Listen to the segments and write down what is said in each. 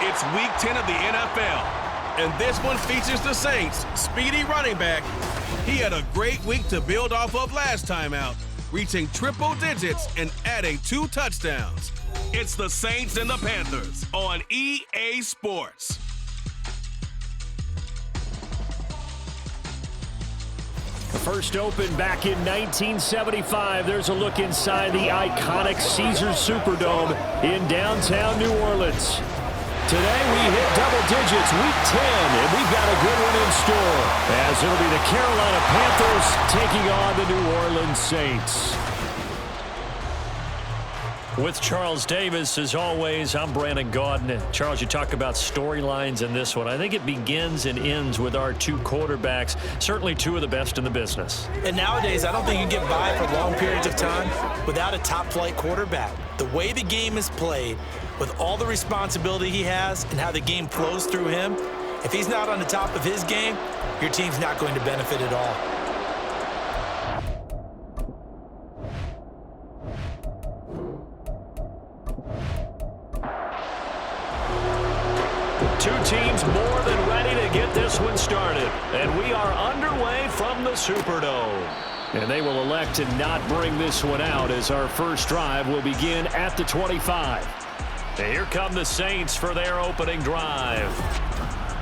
It's Week 10 of the NFL, and this one features the Saints' speedy running back. He had a great week to build off of last time out, reaching triple digits and adding 2 touchdowns. It's the Saints and the Panthers on EA Sports. First opened back in 1975. There's a look inside the iconic Caesars Superdome in downtown New Orleans. Today we hit double digits, Week 10, and we've got a good one in store, as it'll be the Carolina Panthers taking on the New Orleans Saints. With Charles Davis, as always, I'm Brandon Gaudin. Charles, you talk about storylines in this one. I think it begins and ends with our 2 quarterbacks, certainly 2 of the best in the business. And nowadays, I don't think you can get by for long periods of time without a top-flight quarterback. The way the game is played, with all the responsibility he has and how the game flows through him, if he's not on the top of his game, your team's not going to benefit at all. Two teams more than ready to get this one started. And we are underway from the Superdome. And they will elect to not bring this one out, as our first drive will begin at the 25. And here come the Saints for their opening drive.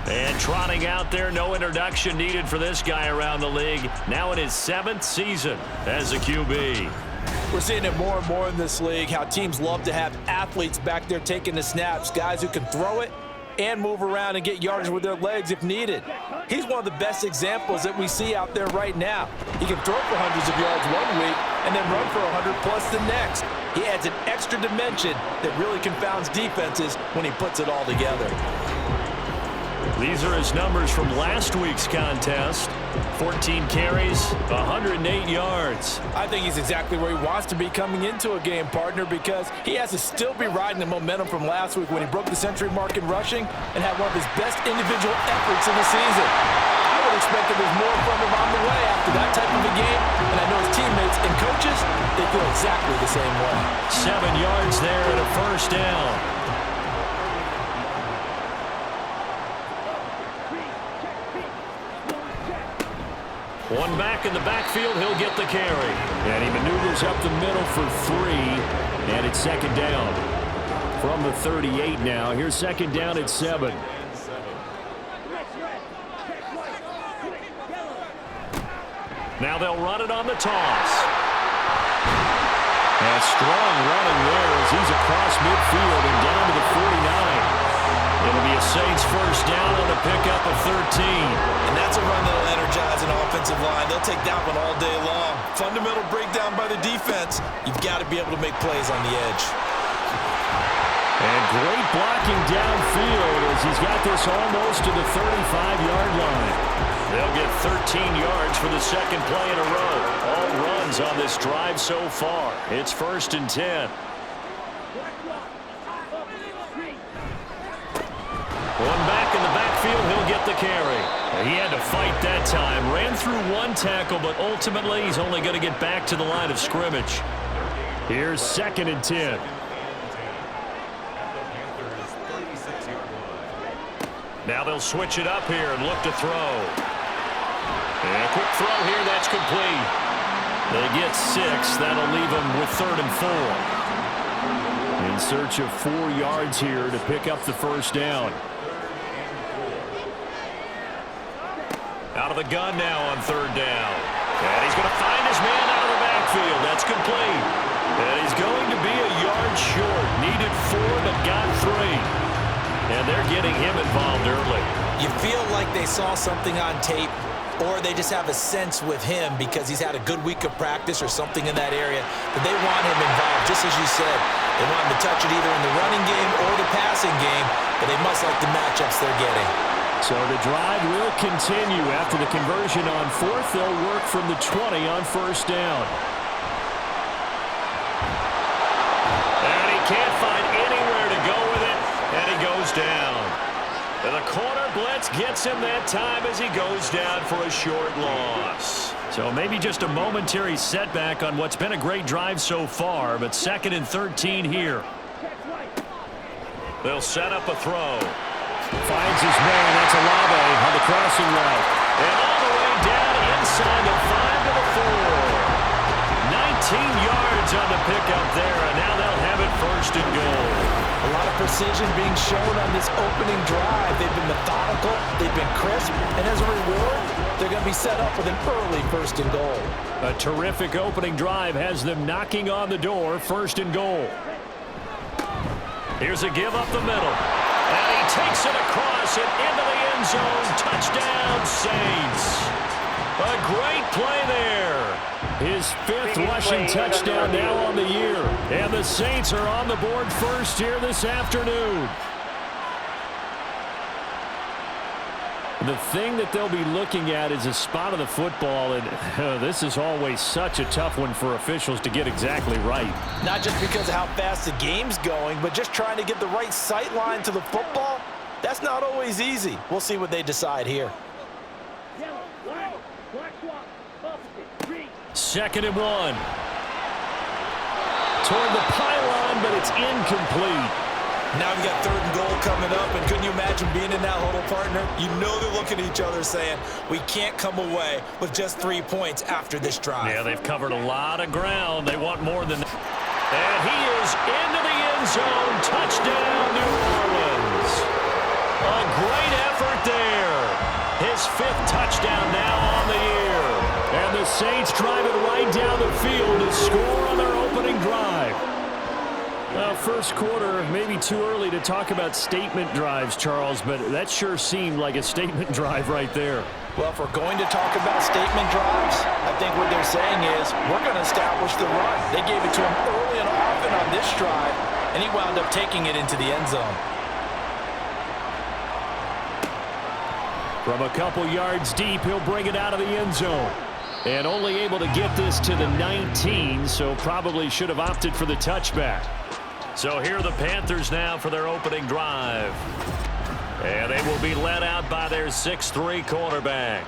And trotting out there, no introduction needed for this guy around the league. Now in his 7th season as a QB. We're seeing it more and more in this league, how teams love to have athletes back there taking the snaps, guys who can throw it and move around and get yardage with their legs if needed. He's one of the best examples that we see out there right now. He can throw for hundreds of yards one week and then run for 100 plus the next. He adds an extra dimension that really confounds defenses when he puts it all together. These are his numbers from last week's contest. 14 carries, 108 yards. I think he's exactly where he wants to be coming into a game, partner, because he has to still be riding the momentum from last week when he broke the century mark in rushing and had one of his best individual efforts of the season. I would expect that there's more from him on the way after that type of a game, and I know his teammates and coaches, they feel exactly the same way. 7 yards there and a first down. One back in the backfield, he'll get the carry. And he maneuvers up the middle for 3, and it's second down. From the 38 now, here's second down at 7. Now they'll run it on the toss. And strong running there as he's across midfield and down to the 49. It'll be a Saints first down on the pickup of 13. And that's a run that'll energize an offensive line. They'll take that one all day long. Fundamental breakdown by the defense. You've got to be able to make plays on the edge. And great blocking downfield as he's got this almost to the 35-yard line. They'll get 13 yards for the second play in a row. All runs on this drive so far. It's first and 10. One back in the backfield, he'll get the carry. He had to fight that time. Ran through one tackle, but ultimately he's only going to get back to the line of scrimmage. Here's second and 10. Now they'll switch it up here and look to throw. And a quick throw here, that's complete. They get 6. That'll leave them with 3rd and 4. In search of 4 yards here to pick up the first down. Out of the gun now on 3rd down. And he's going to find his man out of the backfield. That's complete. And he's going to be a yard short. Needed 4, but got 3. And they're getting him involved early. You feel like they saw something on tape, or they just have a sense with him because he's had a good week of practice or something in that area, but they want him involved, just as you said. They want him to touch it either in the running game or the passing game, but they must like the matchups they're getting. So the drive will continue. After the conversion on 4th, they'll work from the 20 on first down. And he can't find anywhere to go with it, and he goes down. And the corner blitz gets him that time as he goes down for a short loss. So maybe just a momentary setback on what's been a great drive so far, but 2nd and 13 here. They'll set up a throw. Finds his man. That's Olave on the crossing route. And all the way down inside the 5 to the 4. 19 yards on the pickup there, and now they'll have it first and goal. A lot of precision being shown on this opening drive. They've been methodical, they've been crisp, and as a reward, they're going to be set up with an early first and goal. A terrific opening drive has them knocking on the door, first and goal. Here's a give up the middle. And he takes it across and into the end zone. Touchdown, Saints. A great play there. His 5th rushing touchdown now on the year. And the Saints are on the board first here this afternoon. The thing that they'll be looking at is a spot of the football, and this is always such a tough one for officials to get exactly right. Not just because of how fast the game's going, but just trying to get the right sight line to the football. That's not always easy. We'll see what they decide here. 2nd and 1. Toward the pylon, but it's incomplete. Now we got 3rd and goal coming up, and couldn't you imagine being in that huddle, partner? You know they're looking at each other saying, we can't come away with just 3 points after this drive. Yeah, they've covered a lot of ground. They want more than that. And he is into the end zone. Touchdown, New Orleans. A great effort there. His 5th touchdown now on the year. And the Saints drive it right down the field to score on their opening drive. Well, first quarter, maybe too early to talk about statement drives, Charles, but that sure seemed like a statement drive right there. Well, if we're going to talk about statement drives, I think what they're saying is we're going to establish the run. They gave it to him early and often on this drive, and he wound up taking it into the end zone. From a couple yards deep, he'll bring it out of the end zone. And only able to get this to the 19, so probably should have opted for the touchback. So here are the Panthers now for their opening drive. And they will be led out by their 6'3" quarterback.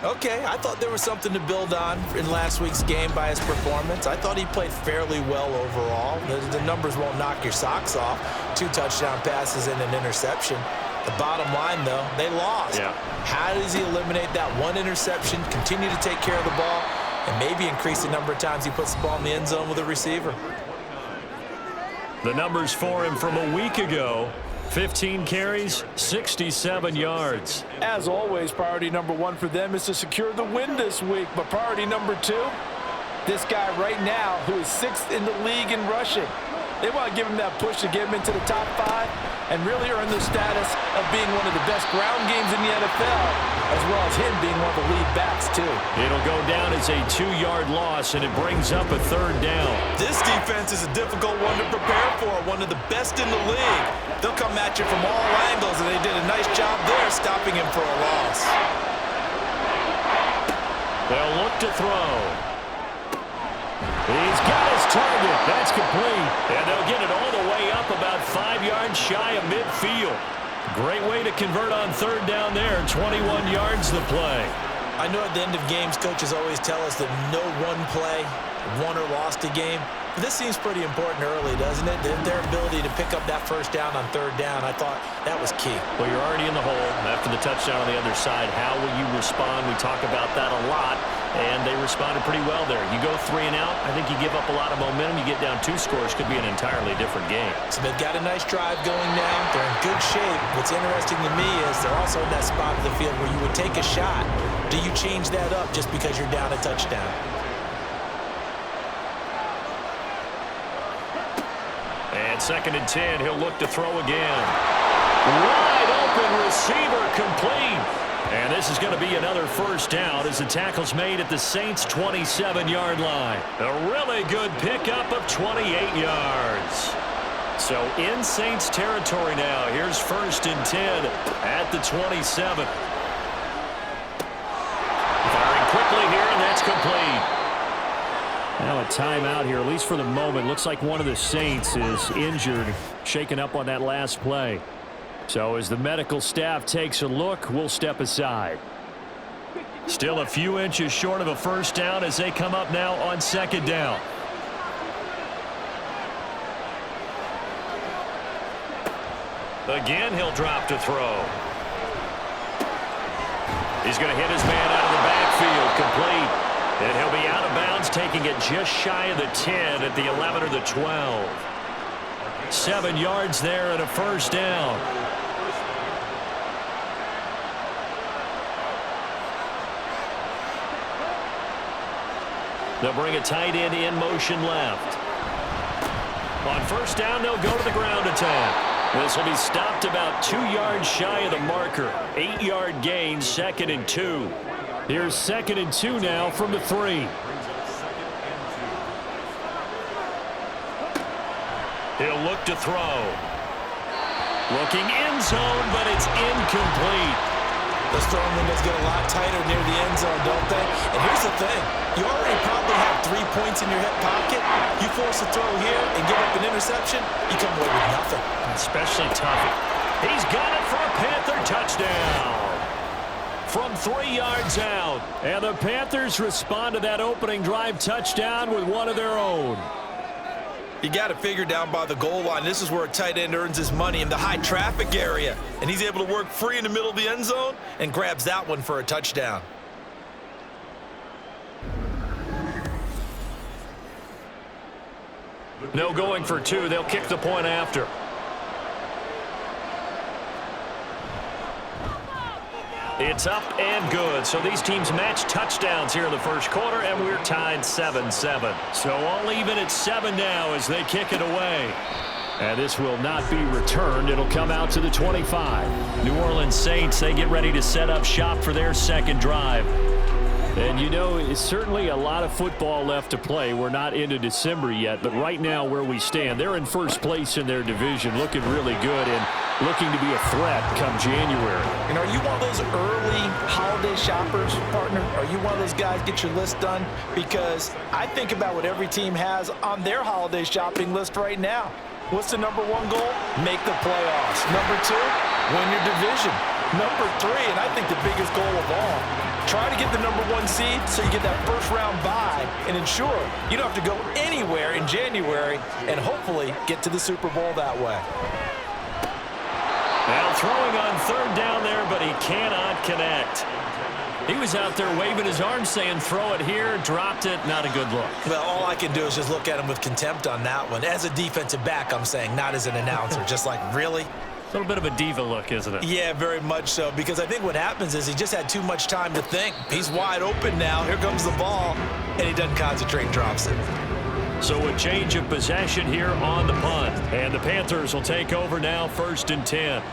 Okay, I thought there was something to build on in last week's game by his performance. I thought he played fairly well overall. The numbers won't knock your socks off. 2 touchdown passes and an interception. The bottom line, though, they lost. Yeah. How does he eliminate that 1 interception, continue to take care of the ball, and maybe increase the number of times he puts the ball in the end zone with a receiver? The numbers for him from a week ago: 15 carries, 67 yards. As always, priority number 1 for them is to secure the win this week. But priority number 2, this guy right now who is 6th in the league in rushing. They want to give him that push to get him into the top 5 and really earn the status of being one of the best ground games in the NFL, as well as him being one of the lead backs, too. It'll go down as a 2-yard loss, and it brings up a 3rd down. This defense is a difficult one to prepare for, one of the best in the league. They'll come at you from all angles, and they did a nice job there stopping him for a loss. They'll look to throw. He's got his target. That's complete. And they'll get it all the way up about 5 yards shy of midfield. Great way to convert on 3rd down there. 21 yards the play. I know at the end of games, coaches always tell us that no one play won or lost a game. But this seems pretty important early, doesn't it? Their ability to pick up that 1st down on 3rd down, I thought that was key. Well, you're already in the hole after the touchdown on the other side. How will you respond? We talk about that a lot, and they responded pretty well there. You go 3 and out, I think you give up a lot of momentum. You get down 2 scores, could be an entirely different game. So they've got a nice drive going now. They're in good shape. What's interesting to me is they're also in that spot of the field where you would take a shot. Do you change that up just because you're down a touchdown? And 2nd and 10, he'll look to throw again. Wide open receiver, complete. And this is going to be another 1st down as the tackle's made at the Saints' 27-yard line. A really good pickup of 28 yards. So in Saints territory now. Here's 1st and 10 at the 27. Firing quickly here, and that's complete. Now a timeout here, at least for the moment. Looks like one of the Saints is injured, shaken up on that last play. So as the medical staff takes a look, we'll step aside. Still a few inches short of a 1st down as they come up now on 2nd down. Again, he'll drop to throw. He's going to hit his man out of the backfield, complete. And he'll be out of bounds, taking it just shy of the 10 at the 11 or the 12. 7 yards there and a first down. They'll bring a tight end in motion left. On first down, they'll go to the ground attack. This will be stopped about 2 yards shy of the marker. 8-yard gain, 2nd and 2. Here's 2nd and 2 now from the 3. He'll look to throw. Looking end zone, but it's incomplete. Those throwing windows get a lot tighter near the end zone, don't they? And here's the thing. You already probably have 3 points in your hip pocket. You force a throw here and give up an interception, you come away with nothing. Especially tough. He's got it for a Panther touchdown. From 3 yards out. And the Panthers respond to that opening drive touchdown with one of their own. You got to figure down by the goal line. This is where a tight end earns his money, in the high traffic area. And he's able to work free in the middle of the end zone and grabs that one for a touchdown. No going for 2. They'll kick the point after. It's up and good. So these teams match touchdowns here in the first quarter, and we're tied 7-7. So all even at 7 now as they kick it away. And this will not be returned. It'll come out to the 25. New Orleans Saints, they get ready to set up shop for their second drive. And, you know, it's certainly a lot of football left to play. We're not into December yet, but right now where we stand, they're in first place in their division, looking really good and looking to be a threat come January. And are you one of those early holiday shoppers, partner? Are you one of those guys get your list done? Because I think about what every team has on their holiday shopping list right now. What's the number 1 goal? Make the playoffs. Number 2, win your division. Number 3, and I think the biggest goal of all, try to get the number 1 seed so you get that first round bye and ensure you don't have to go anywhere in January and hopefully get to the Super Bowl that way. Now throwing on 3rd down there, but he cannot connect. He was out there waving his arms saying throw it here, dropped it, not a good look. Well, all I can do is just look at him with contempt on that one. As a defensive back, I'm saying, not as an announcer. Just like, really? A little bit of a diva look, isn't it? Yeah, very much so, because I think what happens is he just had too much time to think. He's wide open now. Here comes the ball, and he doesn't concentrate and drops it. So a change of possession here on the punt. And the Panthers will take over now, 1st and 10.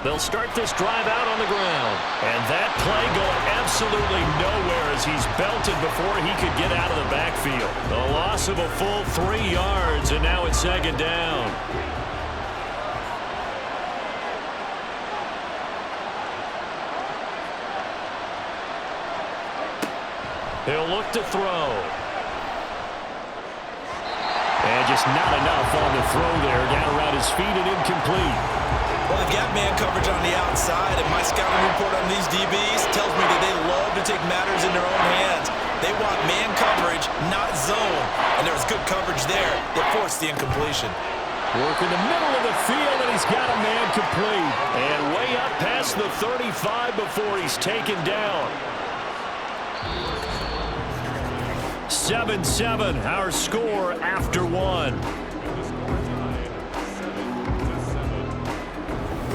They'll start this drive out on the ground. And that play going absolutely nowhere as he's belted before he could get out of the backfield. A loss of a full 3 yards, and now it's 2nd down. He'll look to throw. And just not enough on the throw there. Down around his feet and incomplete. Well, they've got man coverage on the outside, and my scouting report on these DBs tells me that they love to take matters in their own hands. They want man coverage, not zone. And there was good coverage there that forced the incompletion. Work in the middle of the field, and he's got a man complete. And way up past the 35 before he's taken down. 7-7, our score after 1.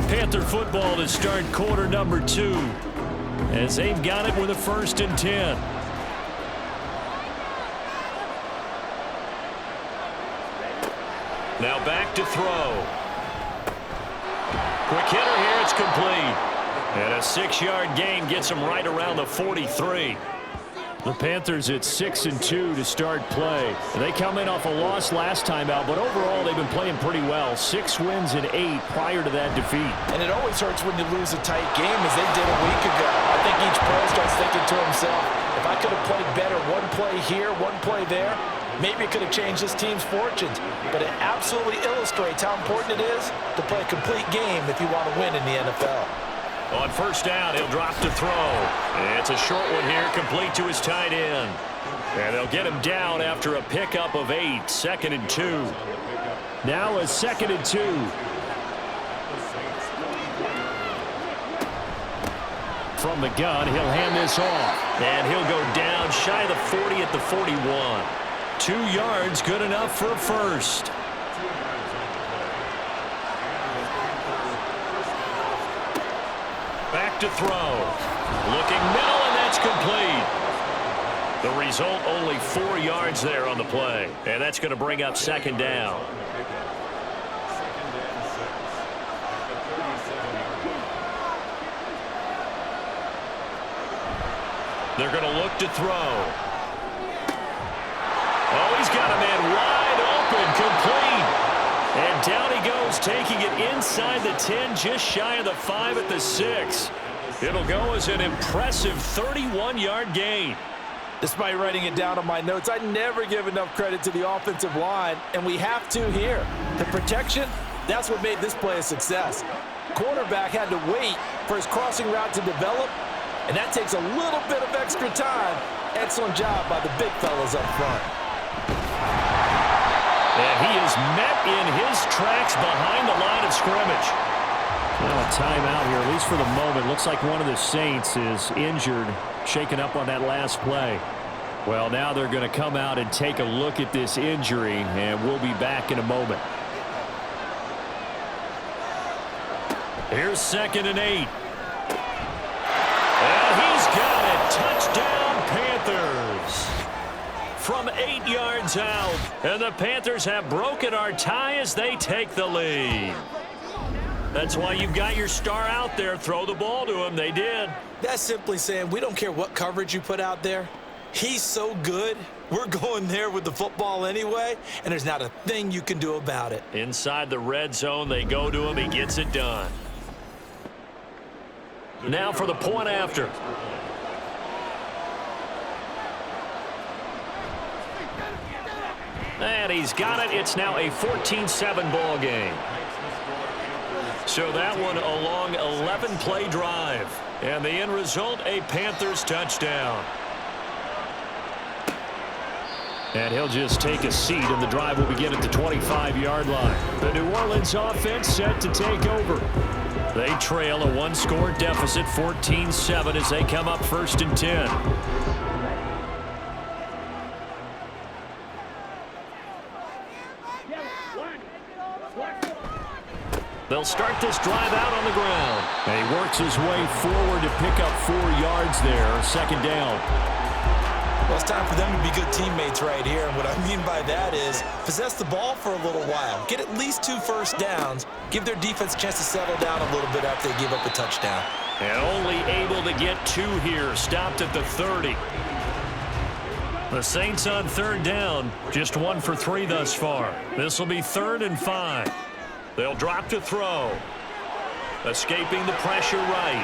Panther football to start quarter number 2 as they've got it with a 1st and 10. Now back to throw. Quick hitter here, it's complete. And a 6-yard gain gets him right around the 43. The Panthers at 6-2 to start play. They come in off a loss last time out, but overall they've been playing pretty well. 6 wins in 8 prior to that defeat. And it always hurts when you lose a tight game, as they did a week ago. I think each player starts thinking to himself, if I could have played better, one play here, one play there, maybe it could have changed this team's fortunes. But it absolutely illustrates how important it is to play a complete game if you want to win in the NFL. On first down, he'll drop to throw. It's a short one here, complete to his tight end. And they'll get him down after a pickup of 8, 2nd and 2. Now a 2nd and 2. From the gun, he'll hand this off. And he'll go down shy of the 40 at the 41. 2 yards, good enough for a first. Back to throw. Looking middle, and that's complete. The result, only 4 yards there on the play. And that's going to bring up 2nd down. They're going to look to throw. Oh, he's got a man wide open, complete. And down he goes, taking it inside the 10, just shy of the 5 at the 6. It'll go as an impressive 31-yard gain. Despite writing it down on my notes, I never give enough credit to the offensive line, and we have to here. The protection, that's what made this play a success. Quarterback had to wait for his crossing route to develop, and that takes a little bit of extra time. Excellent job by the big fellas up front. And he is met in his tracks behind the line of scrimmage. Now a timeout here, at least for the moment. Looks like one of the Saints is injured, shaken up on that last play. Well, now they're going to come out and take a look at this injury, and we'll be back in a moment. Here's 2nd and 8. And he's got it. Touchdown, Panthers. From 8 yards out. And the Panthers have broken our tie as they take the lead. That's why you've got your star out there. Throw the ball to him. They did. That's simply saying we don't care what coverage you put out there. He's so good. We're going there with the football anyway, and there's not a thing you can do about it. Inside the red zone, they go to him. He gets it done. Now for the point after. And he's got it. It's now a 14-7 ball game. So that one a long 11-play drive. And the end result, a Panthers touchdown. And he'll just take a seat, and the drive will begin at the 25-yard line. The New Orleans offense set to take over. They trail a one-score deficit, 14-7, as they come up 1st and 10. They'll start this drive out on the ground. And he works his way forward to pick up 4 yards there. 2nd down. Well, it's time for them to be good teammates right here. And what I mean by that is possess the ball for a little while. Get at least 2 first downs. Give their defense a chance to settle down a little bit after they give up a touchdown. And only able to get 2 here. Stopped at the 30. The Saints on 3rd down. Just 1 for 3 thus far. This will be 3rd and 5. They'll drop to throw. Escaping the pressure right.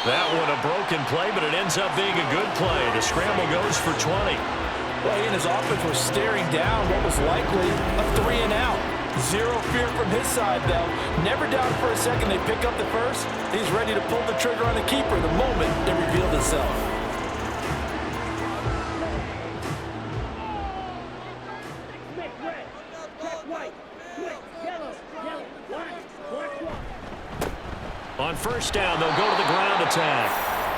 That one a broken play, but it ends up being a good play. The scramble goes for 20. Well, he and his offense were staring down what was likely a 3 and out. Zero fear from his side, though. Never doubted for a second they pick up the first. He's ready to pull the trigger on the keeper the moment it revealed itself. On 1st down, they'll go to the ground attack.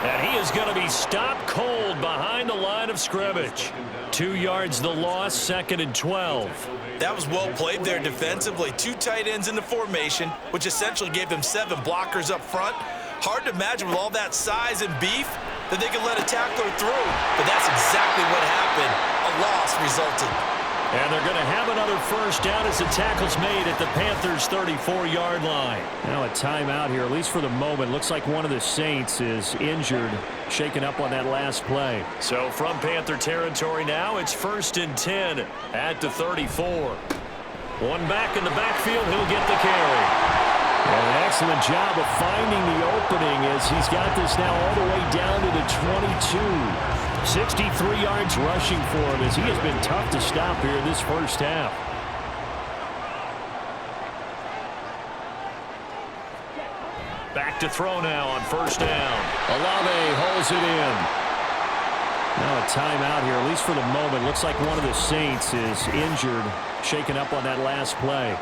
And he is going to be stopped cold behind the line of scrimmage. 2 yards the loss, 2nd and 12. That was well played there defensively. 2 tight ends in the formation, which essentially gave them 7 blockers up front. Hard to imagine with all that size and beef that they could let a tackler through. But that's exactly what happened. A loss resulted. And they're going to have another 1st down as the tackle's made at the Panthers' 34-yard line. Now a timeout here, at least for the moment. Looks like one of the Saints is injured, shaken up on that last play. So from Panther territory now, it's 1st and 10 at the 34. One back in the backfield, he'll get the carry. And an excellent job of finding the opening as he's got this now all the way down to the 22. 63 yards rushing for him as he has been tough to stop here this first half. Back to throw now on 1st down. Olave holds it in. Now a timeout here, at least for the moment. Looks like one of the Saints is injured, shaken up on that last play.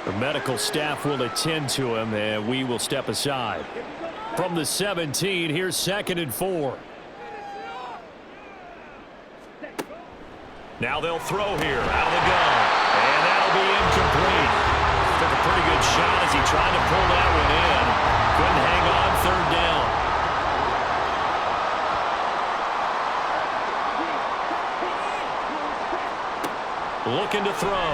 The medical staff will attend to him, and we will step aside. From the 17, here's 2nd and 4. Now they'll throw here out of the gun, and that'll be incomplete. Took a pretty good shot as he tried to pull that one in. Couldn't hang on, 3rd down. Looking to throw.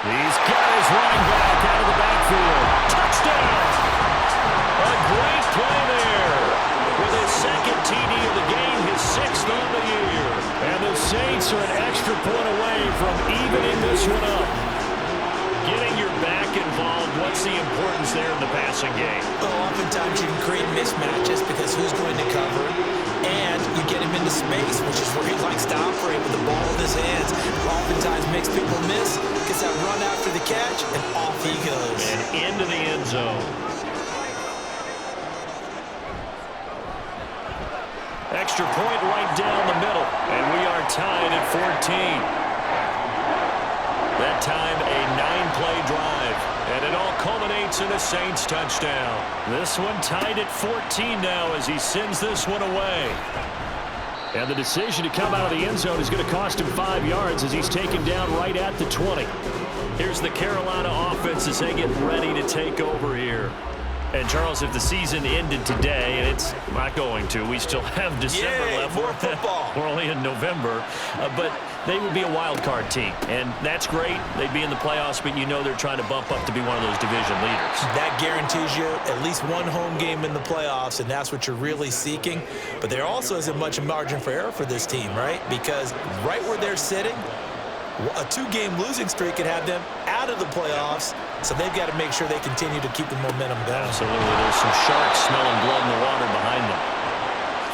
He's got his running back out of the backfield. Touchdown! A great play there. With his 2nd TD of the game, his 6th on the year. And the Saints are an extra point away from evening this one up. Getting your back involved, what's the importance there in the passing game? Well, oftentimes you can create mismatches because who's going to cover, and you get him into space, which is where he likes to operate with the ball in his hands. Oftentimes makes people miss, gets that run after the catch, and off he goes. And into the end zone. Extra point right down the middle, and we are tied at 14. That time a 9-play drive, and it all culminates in a Saints touchdown. This one tied at 14 now as he sends this one away. And the decision to come out of the end zone is going to cost him 5 yards as he's taken down right at the 20. Here's the Carolina offense as they get ready to take over here. And, Charles, if the season ended today, and it's not going to, we still have December left. More football. We're only in November. But they would be a wild card team, and that's great. They'd be in the playoffs, but you know they're trying to bump up to be one of those division leaders. That guarantees you at least one home game in the playoffs, and that's what you're really seeking. But there also isn't much margin for error for this team, right? Because right where they're sitting, a 2-game losing streak could have them out of the playoffs, so they've got to make sure they continue to keep the momentum going. Absolutely. There's some sharks smelling blood in the water behind them.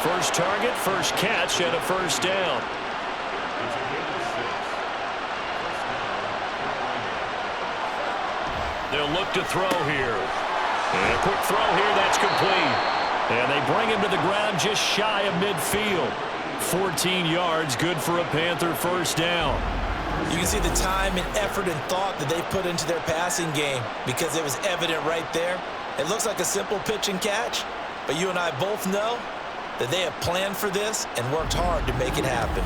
First target, first catch, and a 1st down. They'll look to throw here. And a quick throw here, that's complete. And they bring him to the ground just shy of midfield. 14 yards, good for a Panther 1st down. You can see the time and effort and thought that they've put into their passing game because it was evident right there. It looks like a simple pitch and catch, but you and I both know that they have planned for this and worked hard to make it happen.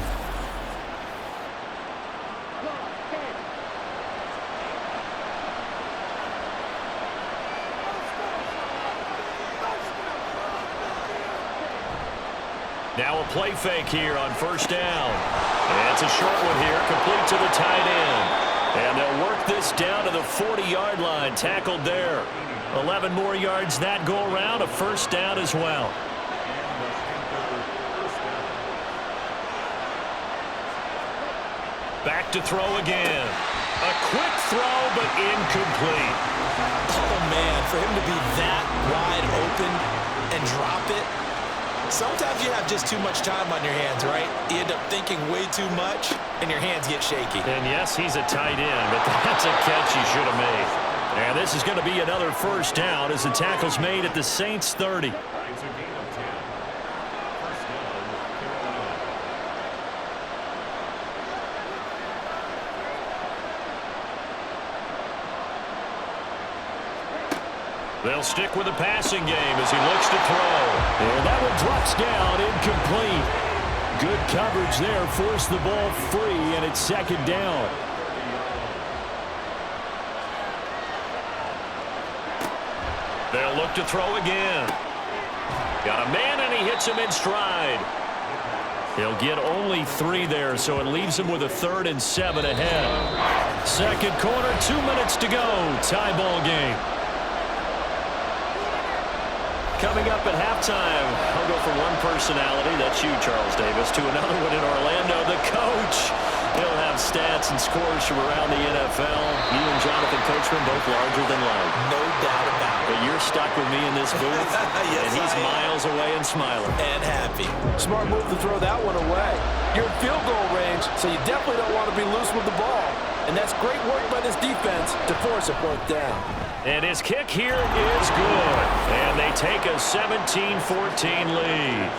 Now a play fake here on 1st down. And it's a short one here, complete to the tight end. And they'll work this down to the 40-yard line, tackled there. 11 more yards that go around, a 1st down as well. Back to throw again. A quick throw, but incomplete. Oh, man, for him to be that wide open and drop it. Sometimes you have just too much time on your hands, right? You end up thinking way too much, and your hands get shaky. And yes, he's a tight end, but that's a catch he should have made. And this is going to be another 1st down as the tackle's made at the Saints 30. They'll stick with the passing game as he looks to throw. And that one drops down, incomplete. Good coverage there, forced the ball free, and it's 2nd down. They'll look to throw again. Got a man, and he hits him in stride. He'll get only 3 there, so it leaves him with a 3rd and 7 ahead. 2nd quarter, 2 minutes to go. Tie ball game. Coming up at halftime, I'll go from one personality, that's you, Charles Davis, to another one in Orlando, the coach. He'll have stats and scores from around the NFL. You and Jonathan Coachman both larger than life. No doubt about it. But you're stuck with me in this booth, yes, and he's miles away and smiling. And happy. Smart move to throw that one away. You're in field goal range, so you definitely don't want to be loose with the ball. And that's great work by this defense to force a 4th down. And his kick here is good. And they take a 17-14 lead.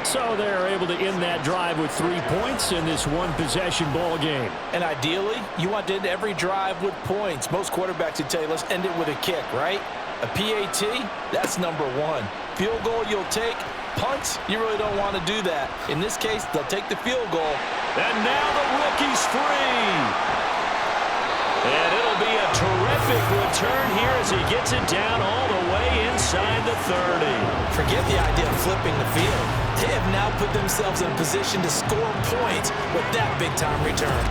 So they're able to end that drive with 3 points in this one-possession ball game. And ideally, you want to end every drive with points. Most quarterbacks would tell you, let's end it with a kick, right? A PAT, that's number one. Field goal you'll take. Punts, you really don't want to do that. In this case, they'll take the field goal. And now the rookie's free. And it'll be a terrific return here as he gets it down all the way inside the 30. Forget the idea of flipping the field. They have now put themselves in a position to score points with that big-time return.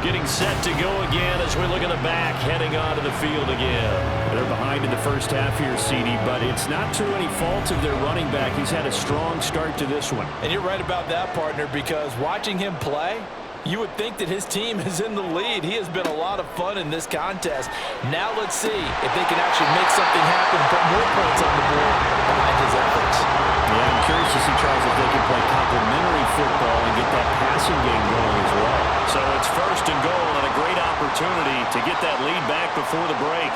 Getting set to go again as we look at the back, heading onto the field again. They're behind in the first half here, CD, but it's not to any fault of their running back. He's had a strong start to this one. And you're right about that, partner, because watching him play, you would think that his team is in the lead. He has been a lot of fun in this contest. Now let's see if they can actually make something happen, put more points on the board behind his efforts. Yeah, I'm curious to see, Charles, if they can play complementary football and get that passing game going as well. So it's first and goal and a great opportunity to get that lead back before the break.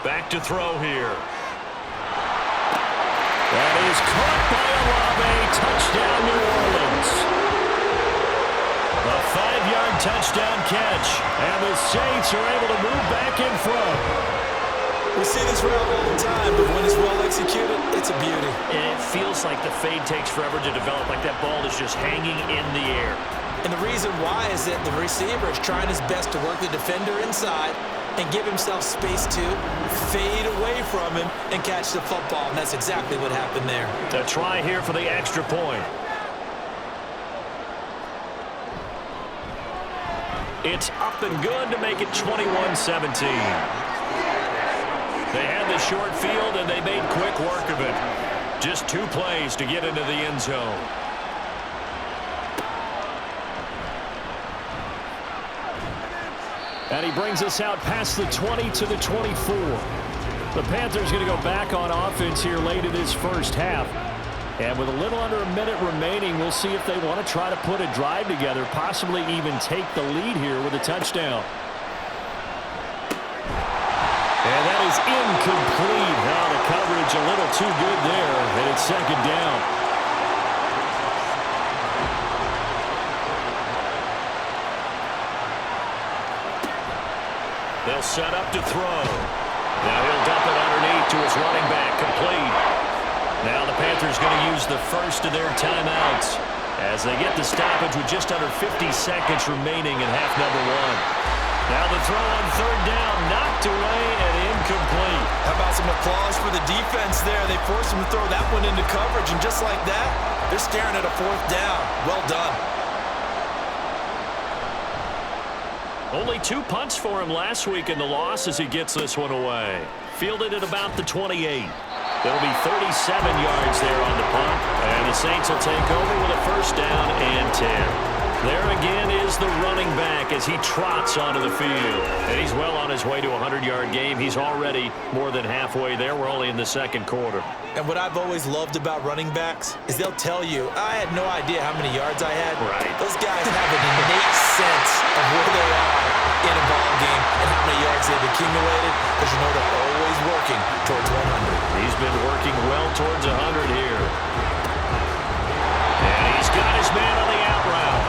Back to throw here. That is caught by Olave. Touchdown, New Orleans. A 5-yard touchdown catch. And the Saints are able to move back in front. We see this route all the time, but when it's well executed, it's a beauty. And it feels like the fade takes forever to develop, like that ball is just hanging in the air. And the reason why is that the receiver is trying his best to work the defender inside and give himself space to fade away from him and catch the football. And that's exactly what happened there. A try here for the extra point. It's up and good to make it 21-17. They had the short field, and they made quick work of it. Just 2 plays to get into the end zone. And he brings us out past the 20 to the 24. The Panthers going to go back on offense here late in this first half. And with a little under a minute remaining, we'll see if they want to try to put a drive together, possibly even take the lead here with a touchdown. And that is incomplete. Now the coverage a little too good there, and it's second down. They'll set up to throw. Now he'll dump it underneath to his running back, complete. Now the Panthers going to use the first of their timeouts as they get the stoppage with just under 50 seconds remaining in half number 1. Now the throw on third down, knocked away and incomplete. How about some applause for the defense there? They forced him to throw that one into coverage, and just like that, they're staring at a 4th down. Well done. Only 2 punts for him last week in the loss as he gets this one away. Fielded at about the 28. There'll be 37 yards there on the punt, and the Saints will take over with a first down and 10. There again is the running back as he trots onto the field. And he's well on his way to a 100-yard game. He's already more than halfway there. We're only in the second quarter. And what I've always loved about running backs is they'll tell you, I had no idea how many yards I had. Right. Those guys have an innate sense of where they are in a ball game and how many yards they've accumulated, because you know they're always working towards 100. He's been working well towards 100 here. And he's got his man on the out route.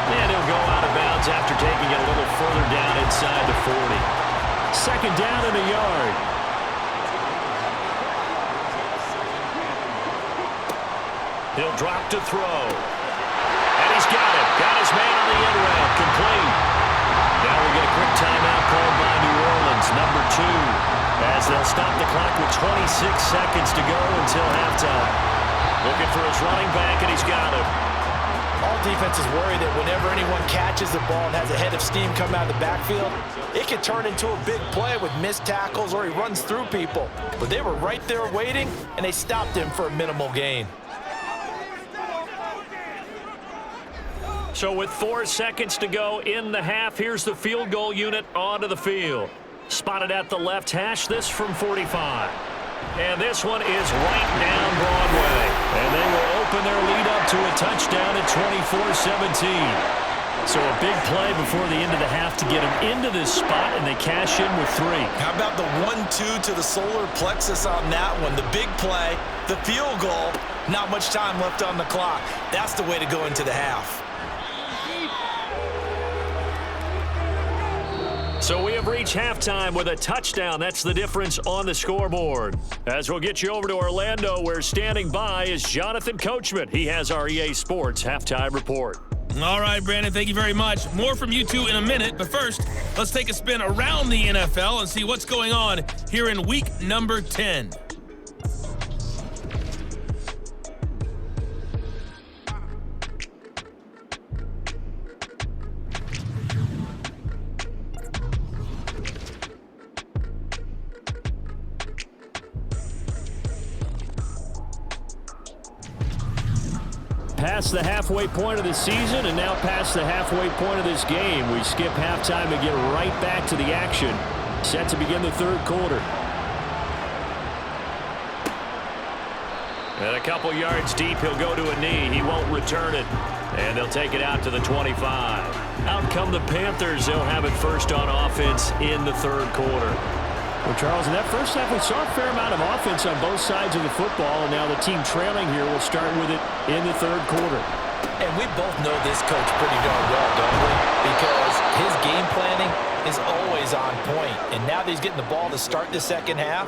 And he'll go out of bounds after taking it a little further down inside the 40. Second down and a yard. He'll drop to throw. And he's got it. Got his man on the end route. Complete. Now we get a quick timeout called by New Orleans, number 2, as they'll stop the clock with 26 seconds to go until halftime. Looking for his running back, and he's got it. All defenses worry that whenever anyone catches the ball and has a head of steam come out of the backfield, it can turn into a big play with missed tackles or he runs through people. But they were right there waiting, and they stopped him for a minimal gain. So with 4 seconds to go in the half, here's the field goal unit onto the field. Spotted at the left hash, this from 45. And this one is right down Broadway. And they will open their lead up to a touchdown at 24-17. So a big play before the end of the half to get them into this spot, and they cash in with 3. How about the 1-2 to the solar plexus on that one? The big play, the field goal, not much time left on the clock. That's the way to go into the half. So we have reached halftime with a touchdown. That's the difference on the scoreboard. As we'll get you over to Orlando, where standing by is Jonathan Coachman. He has our EA Sports halftime report. All right, Brandon, thank you very much. More from you two in a minute, but first, let's take a spin around the NFL and see what's going on here in week number 10. Past the halfway point of the season and now past the halfway point of this game. We skip halftime and get right back to the action. Set to begin the third quarter. And a couple yards deep, he'll go to a knee. He won't return it. And they'll take it out to the 25. Out come the Panthers. They'll have it first on offense in the third quarter. Well, Charles, in that first half, we saw a fair amount of offense on both sides of the football, and now the team trailing here will start with it in the third quarter. And we both know this coach pretty darn well, don't we? Because his game planning is always on point. And now that he's getting the ball to start the second half,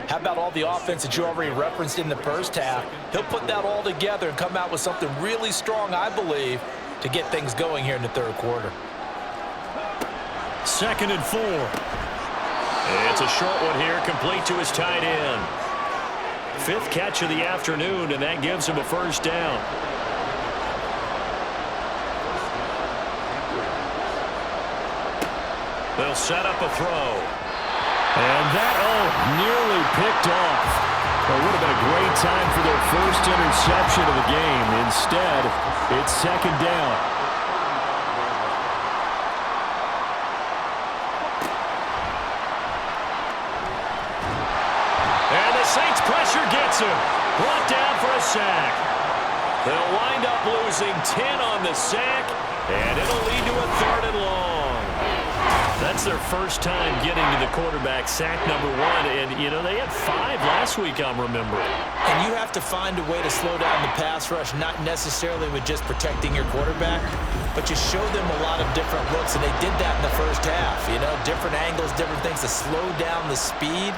how about all the offense that you already referenced in the first half? He'll put that all together and come out with something really strong, I believe, to get things going here in the third quarter. 2nd and 4. It's a short one here, complete to his tight end. 5th catch of the afternoon, and that gives him a first down. They'll set up a throw. And that, nearly picked off. It would have been a great time for their first interception of the game. Instead, it's 2nd down. Saints pressure gets him. Brought down for a sack. They'll wind up losing 10 on the sack, and it'll lead to a 3rd and long. That's their first time getting to the quarterback, sack number 1. And, you know, they had 5 last week, I'm remembering. And you have to find a way to slow down the pass rush, not necessarily with just protecting your quarterback, but you show them a lot of different looks, and they did that in the first half. You know, different angles, different things to slow down the speed.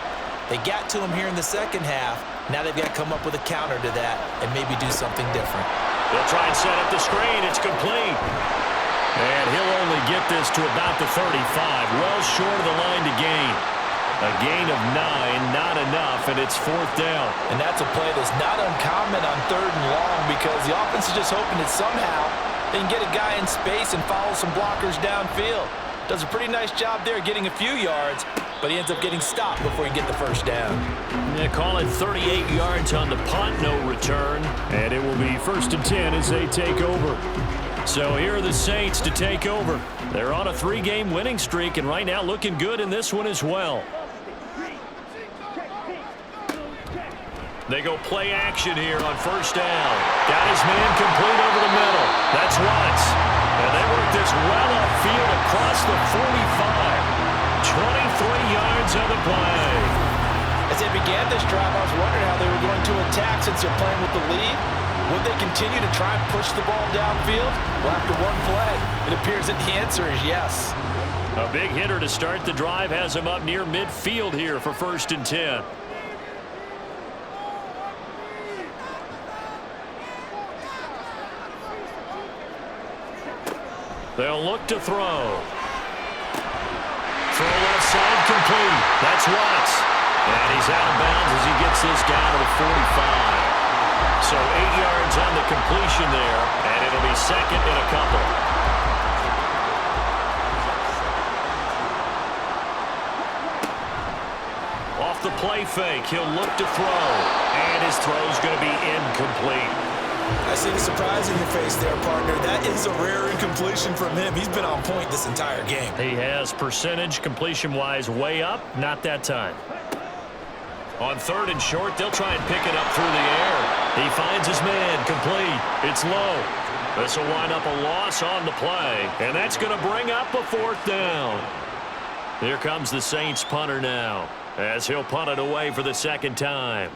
They got to him here in the second half. Now they've got to come up with a counter to that and maybe do something different. They'll try and set up the screen. It's complete. And he'll only get this to about the 35. Well short of the line to gain. A gain of 9, not enough, and it's 4th down. And that's a play that's not uncommon on 3rd and long because the offense is just hoping that somehow they can get a guy in space and follow some blockers downfield. Does a pretty nice job there getting a few yards, but he ends up getting stopped before he can get the first down. They call it 38 yards on the punt, no return. And it will be 1st and 10 as they take over. So here are the Saints to take over. They're on a 3-game winning streak, and right now looking good in this one as well. They go play action here on 1st down. Got his man complete over the middle. That's Watts. And they work this well upfield across the 45. 23 yards on the play. As they began this drive, I was wondering how they were going to attack since they're playing with the lead. Would they continue to try and push the ball downfield? Well, after one play, it appears that the answer is yes. A big hitter to start the drive has him up near midfield here for 1st and 10. They'll look to throw. Throw left side complete. That's Watts. And he's out of bounds as he gets this down to the 45. So 8 yards on the completion there, and it'll be 2nd and a couple. Off the play fake, he'll look to throw. And his throw's going to be incomplete. I see the surprise in your face there, partner. That is a rare incompletion from him. He's been on point this entire game. He has percentage completion-wise way up. Not that time. On 3rd and short, they'll try and pick it up through the air. He finds his man complete. It's low. This will wind up a loss on the play, and that's going to bring up a 4th down. Here comes the Saints punter now, as he'll punt it away for the 2nd time.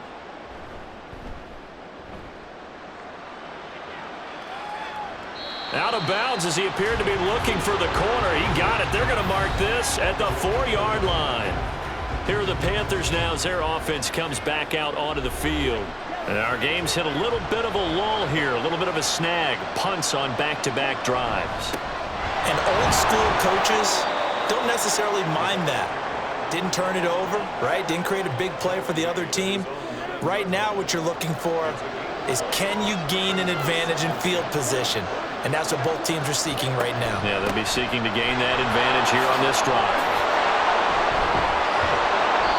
Out of bounds as he appeared to be looking for the corner. He got it. They're going to mark this at the 4-yard line. Here are the Panthers now as their offense comes back out onto the field. And our game's hit a little bit of a lull here, a little bit of a snag. Punts on back-to-back drives. And old-school coaches don't necessarily mind that. Didn't turn it over, right? Didn't create a big play for the other team. Right now what you're looking for is, can you gain an advantage in field position? And that's what both teams are seeking right now. Yeah, they'll be seeking to gain that advantage here on this drive.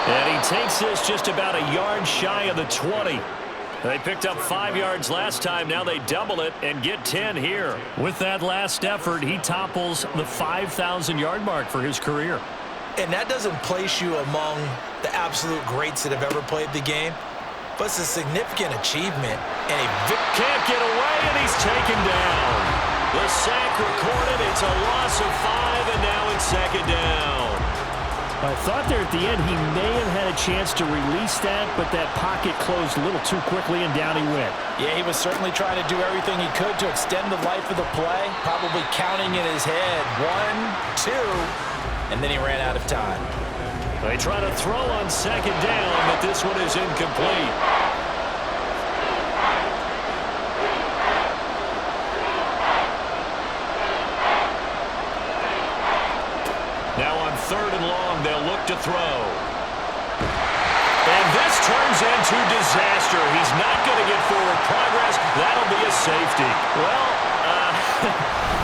And he takes this just about a yard shy of the 20. They picked up 5 yards last time. Now they double it and get 10 here. With that last effort, he topples the 5,000-yard mark for his career. And that doesn't place you among the absolute greats that have ever played the game, but it's a significant achievement. And can't get away, and he's taken down. The sack recorded. It's a loss of 5, and now it's 2nd down. I thought there at the end he may have had a chance to release that, but that pocket closed a little too quickly, and down he went. Yeah, he was certainly trying to do everything he could to extend the life of the play, probably counting in his head 1, 2, and then he ran out of time. They try to throw on 2nd down, but this one is incomplete. Now on 3rd and long, they'll look to throw. And this turns into disaster. He's not going to get forward progress. That'll be a safety. Well,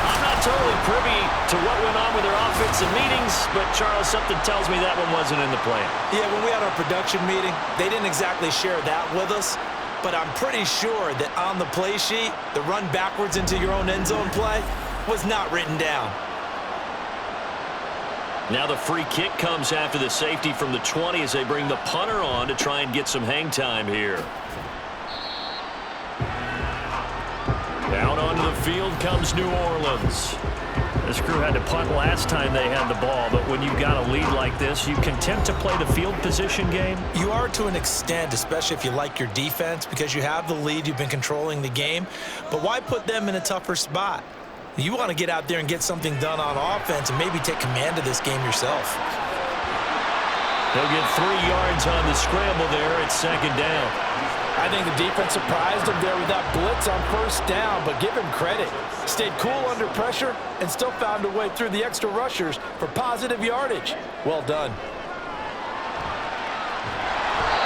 I'm not totally privy to what went on with their offensive meetings, but Charles, something tells me that one wasn't in the plan. Yeah, when we had our production meeting, they didn't exactly share that with us, but I'm pretty sure that on the play sheet, the run backwards into your own end zone play was not written down. Now the free kick comes after the safety from the 20 as they bring the punter on to try and get some hang time here. Out onto the field comes New Orleans. This crew had to punt last time they had the ball, but when you've got a lead like this, you content to play the field position game? You are to an extent, especially if you like your defense, because you have the lead, you've been controlling the game. But why put them in a tougher spot? You want to get out there and get something done on offense and maybe take command of this game yourself. They'll get 3 yards on the scramble there at 2nd down. I think the defense surprised him there with that blitz on 1st down, but give him credit. Stayed cool under pressure and still found a way through the extra rushers for positive yardage. Well done.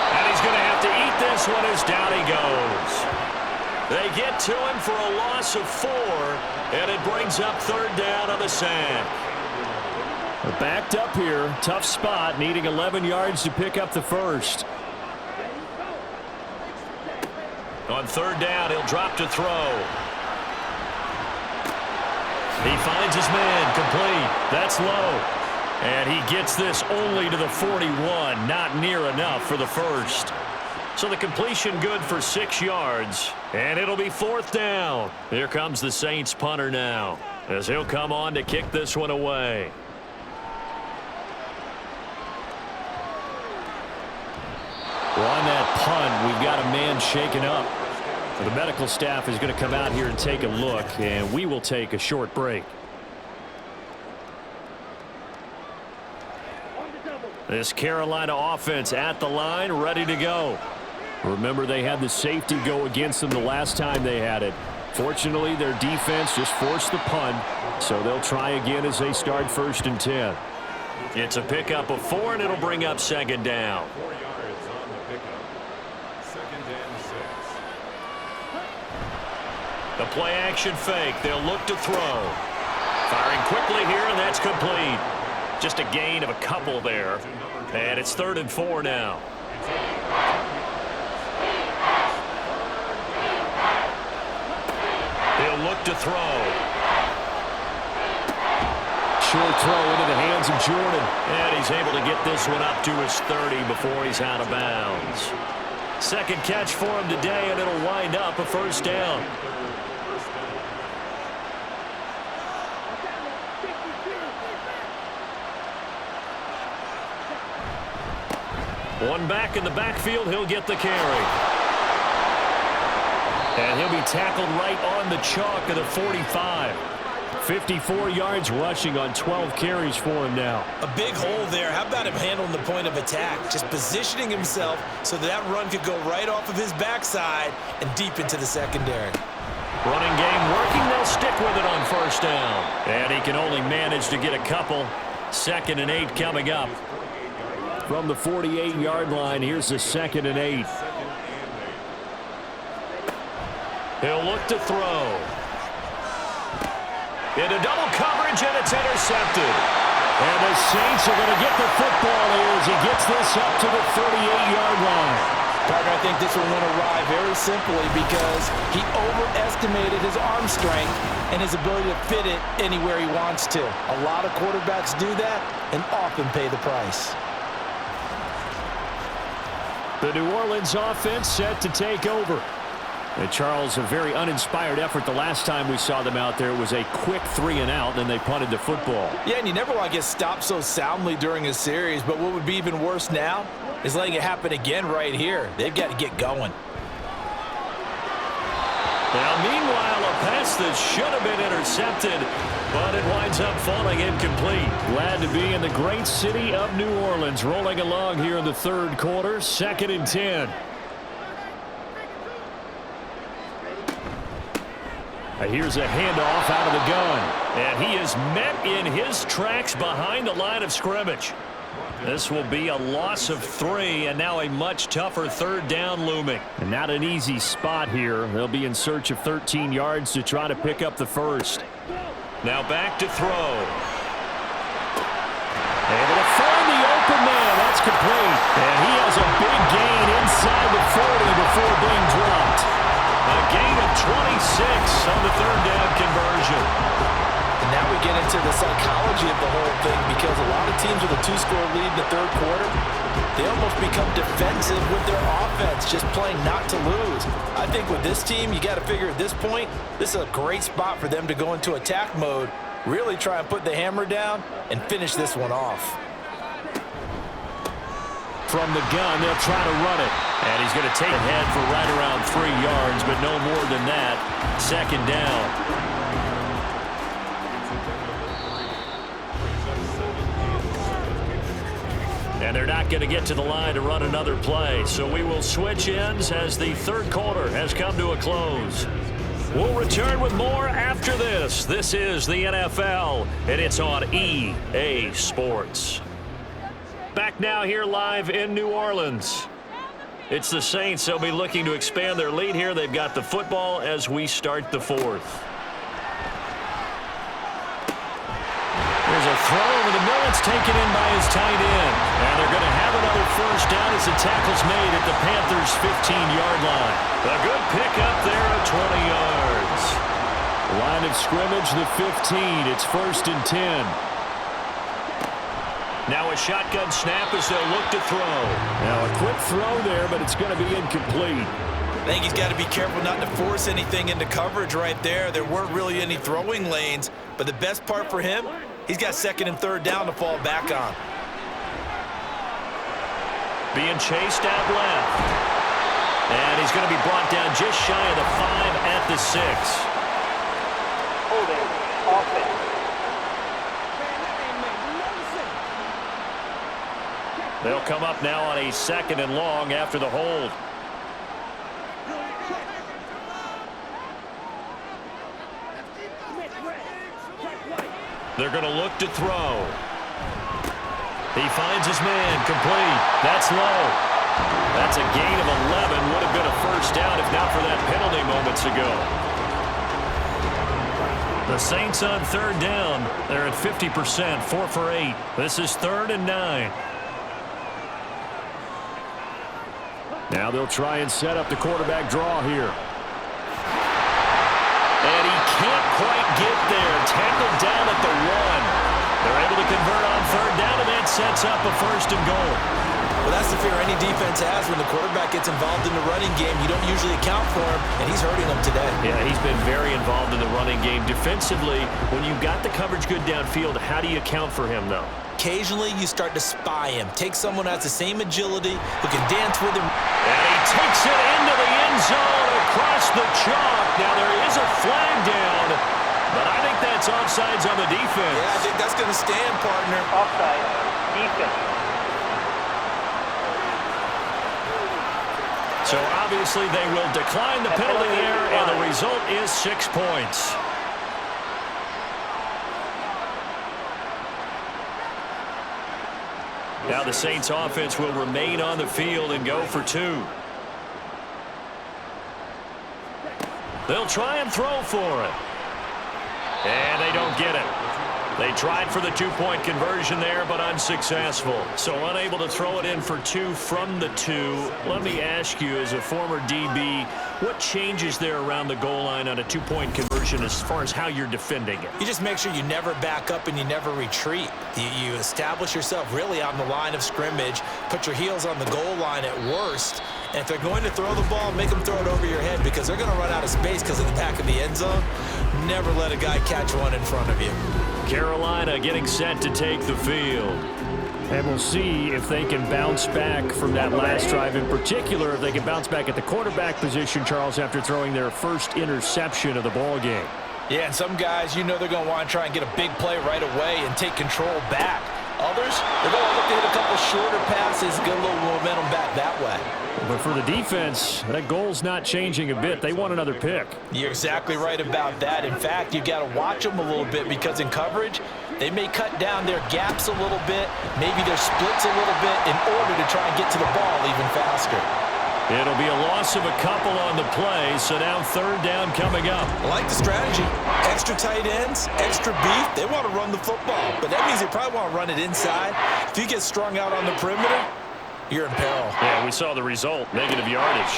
And he's going to have to eat this one as down he goes. They get to him for a loss of 4, and it brings up 3rd down on the sack. They're backed up here. Tough spot, needing 11 yards to pick up the 1st. On 3rd down, he'll drop to throw. He finds his man, complete. That's low. And he gets this only to the 41, not near enough for the 1st. So the completion good for 6 yards, and it'll be 4th down. Here comes the Saints punter now, as he'll come on to kick this one away. Well, on that punt, we've got a man shaken up. The medical staff is going to come out here and take a look, and we will take a short break. This Carolina offense at the line, ready to go. Remember, they had the safety go against them the last time they had it. Fortunately, their defense just forced the punt, so they'll try again as they start 1st and 10. It's a pickup of 4, and it'll bring up 2nd down. 4 yards on the pickup. 2nd and 6. The play action fake. They'll look to throw. Firing quickly here, and that's complete. Just a gain of a couple there. And it's 3rd and 4 now. He'll look to throw. Short throw into the hands of Jordan. And he's able to get this one up to his 30 before he's out of bounds. 2nd catch for him today, and it'll wind up a 1st down. One back in the backfield. He'll get the carry. And he'll be tackled right on the chalk of the 45. 54 yards rushing on 12 carries for him now. A big hole there. How about him handling the point of attack? Just positioning himself so that run could go right off of his backside and deep into the secondary. Running game working. They'll stick with it on first down. And he can only manage to get a couple. 2nd and 8 coming up. From the 48-yard line, here's the 2nd and 8. He'll look to throw. Into double coverage, and it's intercepted. And the Saints are going to get the football here as he gets this up to the 38-yard line. Partner, I think this one went awry very simply because he overestimated his arm strength and his ability to fit it anywhere he wants to. A lot of quarterbacks do that and often pay the price. The New Orleans offense set to take over. And Charles, a very uninspired effort the last time we saw them out there. It was a quick 3-and-out, and they punted the football. Yeah, and you never want to get stopped so soundly during a series, but what would be even worse now is letting it happen again right here. They've got to get going. Now, meanwhile, a pass that should have been intercepted, but it winds up falling incomplete. Glad to be in the great city of New Orleans, rolling along here in the 3rd quarter, 2nd and 10. Here's a handoff out of the gun. And he is met in his tracks behind the line of scrimmage. This will be a loss of 3, and now a much tougher 3rd down looming. And not an easy spot here. They'll be in search of 13 yards to try to pick up the first. Now back to throw. Able to find the open man. That's complete. And he has a big gain inside the 40 before being dropped. A gain of 26 on the 3rd down conversion. And now we get into the psychology of the whole thing because a lot of teams with a 2-score lead in the 3rd quarter, they almost become defensive with their offense, just playing not to lose. I think with this team, you got to figure at this point, this is a great spot for them to go into attack mode, really try and put the hammer down and finish this one off. From the gun, they'll try to run it. And he's going to take ahead for right around 3 yards, but no more than that. 2nd down. And they're not going to get to the line to run another play. So we will switch ends as the 3rd quarter has come to a close. We'll return with more after this. This is the NFL, and it's on EA Sports. Back now here live in New Orleans. It's the Saints. They'll be looking to expand their lead here. They've got the football as we start the 4th. There's a throw over the middle. It's taken in by his tight end. And they're going to have another first down as the tackle's made at the Panthers' 15-yard line. A good pickup there at 20 yards. Line of scrimmage, the 15. It's 1st and 10. Now a shotgun snap as they'll look to throw. Now a quick throw there, but it's going to be incomplete. I think he's got to be careful not to force anything into coverage right there. There weren't really any throwing lanes, but the best part for him, he's got 2nd and 3rd down to fall back on. Being chased out left. And he's going to be brought down just shy of the 5 at the 6. Holding offense. They'll come up now on a 2nd and long after the hold. They're going to look to throw. He finds his man, complete. That's low. That's a gain of 11. Would have been a first down if not for that penalty moments ago. The Saints on 3rd down. They're at 50%, 4 for 8. This is 3rd and 9. Now they'll try and set up the quarterback draw here. And he can't quite get there. Tackled down at the 1. They're able to convert on 3rd down, and that sets up a 1st and goal. Well, that's the fear any defense has when the quarterback gets involved in the running game. You don't usually account for him, and he's hurting them today. Yeah, he's been very involved in the running game. Defensively, when you've got the coverage good downfield, how do you account for him, though? Occasionally, you start to spy him. Take someone who has the same agility, who can dance with him. And he takes it into the end zone across the chalk. Now, there is a flag down, but I think that's offsides on the defense. Yeah, I think that's going to stand, partner. Offside, defense. So obviously they will decline the penalty there, and the result is 6 points. Now the Saints offense will remain on the field and go for 2. They'll try and throw for it. And they don't get it. They tried for the 2-point conversion there, but unsuccessful. So unable to throw it in for 2 from the 2. Let me ask you, as a former DB, what changes there around the goal line on a 2-point conversion as far as how you're defending it? You just make sure you never back up and you never retreat. You establish yourself really on the line of scrimmage, put your heels on the goal line at worst, and if they're going to throw the ball, make them throw it over your head because they're going to run out of space because of the back of the end zone. Never let a guy catch one in front of you. Carolina getting set to take the field. And we'll see if they can bounce back from that last drive. In particular, if they can bounce back at the quarterback position, Charles, after throwing their first interception of the ball game. Yeah, and some guys, you know they're going to want to try and get a big play right away and take control back. Others, they're going to look to hit a couple shorter passes, get a little momentum back that way. But for the defense, that goal's not changing a bit. They want another pick. You're exactly right about that. In fact, you've got to watch them a little bit because in coverage, they may cut down their gaps a little bit, maybe their splits a little bit in order to try and get to the ball even faster. It'll be a loss of a couple on the play, so now 3rd down coming up. I like the strategy. Extra tight ends, extra beef. They want to run the football, but that means they probably want to run it inside. If you get strung out on the perimeter, you're in peril. Yeah, we saw the result, negative yardage.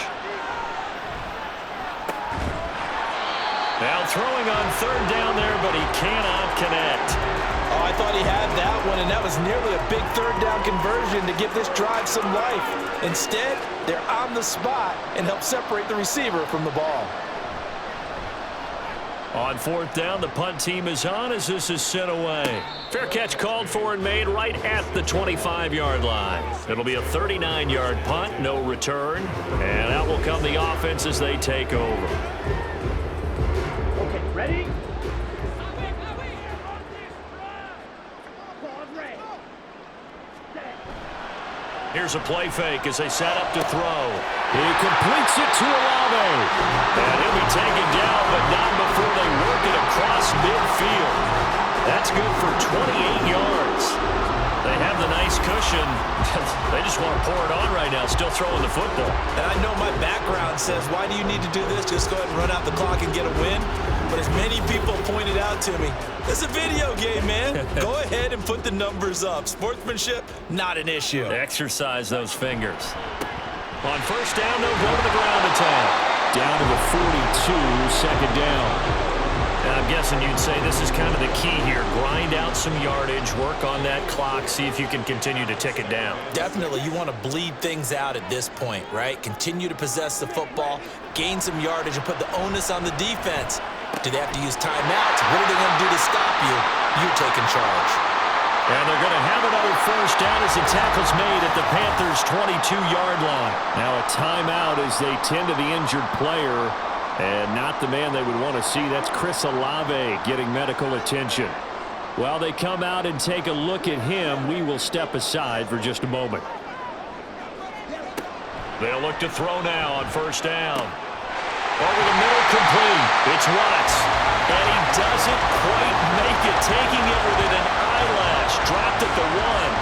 Now throwing on 3rd down there, but he cannot connect. Oh, I thought he had that one, and that was nearly a big 3rd down conversion to give this drive some life. Instead, they're on the spot and help separate the receiver from the ball. On 4th down, the punt team is on as this is sent away. Fair catch called for and made right at the 25-yard line. It'll be a 39-yard punt, no return. And out will come the offense as they take over. Okay, ready? Here's a play fake as they set up to throw. He completes it to Olave. And he'll be taken down, but not before they work it across midfield. That's good for 28 yards. They have the nice cushion. They just want to pour it on right now, still throwing the football. And I know my background says, why do you need to do this? Just go ahead and run out the clock and get a win. But as many people pointed out to me, it's a video game, man. Go ahead and put the numbers up. Sportsmanship, not an issue. Exercise those fingers. On 1st down, they'll go to the ground attack. Down to the 42, 2nd down. And I'm guessing you'd say this is kind of the key here. Grind out some yardage, work on that clock, see if you can continue to tick it down. Definitely, you want to bleed things out at this point, right? Continue to possess the football, gain some yardage, and put the onus on the defense. Do they have to use timeouts? What are they going to do to stop you? You're taking charge. And they're going to have another 1st down as the tackle's made at the Panthers' 22-yard line. Now a timeout as they tend to the injured player. And not the man they would want to see. That's Chris Olave getting medical attention. While they come out and take a look at him, we will step aside for just a moment. They'll look to throw now on 1st down. Over the middle, complete. It's Watts. And he doesn't quite make it, taking it within an eyelash. Dropped at the 1.